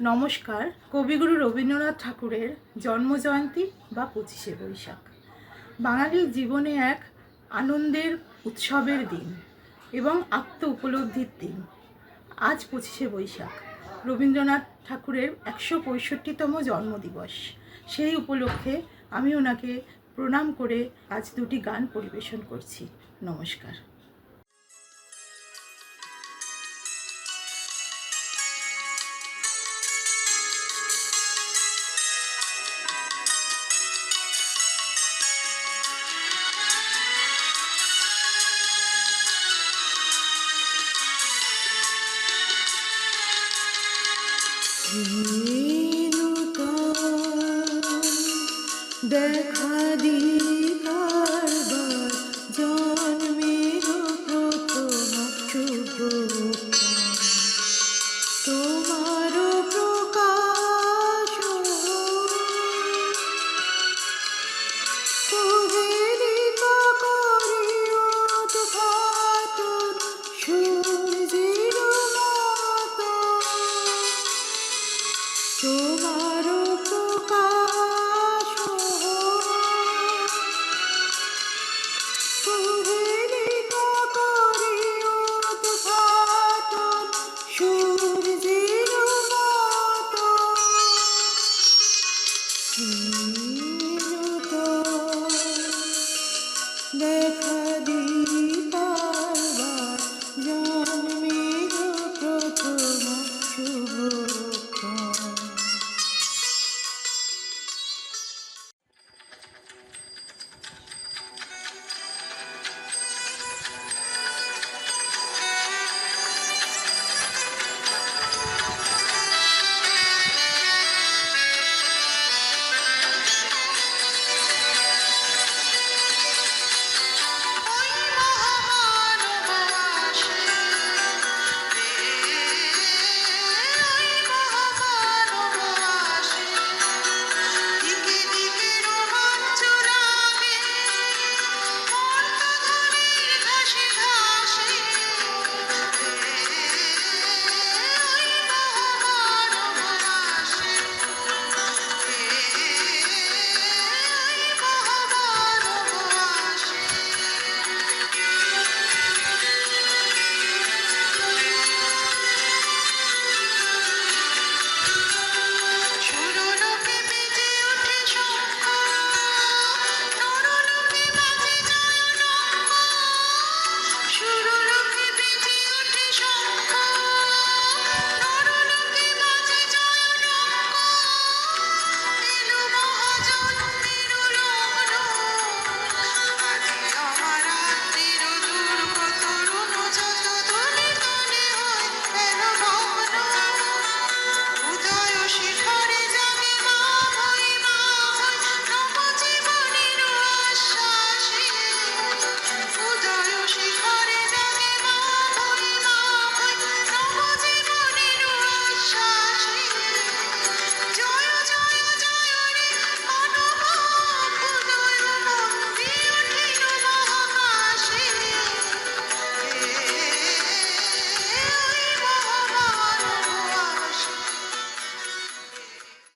নমস্কার। কবিগুরু রবীন্দ্রনাথ ঠাকুরের জন্মজয়ন্তী বা 25শে বৈশাখ বাঙালির জীবনে এক আনন্দের উৎসবের দিন এবং আত্ম উপলব্ধির দিন। আজ 25শে বৈশাখ রবীন্দ্রনাথ ঠাকুরের 165তম জন্মদিবস। সেই উপলক্ষে আমি ওনাকে প্রণাম করে আজ দুটি গান পরিবেশন করছি। নমস্কার। দেখা দিবার জন্মের প্রথম শুভ তোমার প্রকাশ কুহেলিত করি উদ্ঘাটন সূর্যের মতো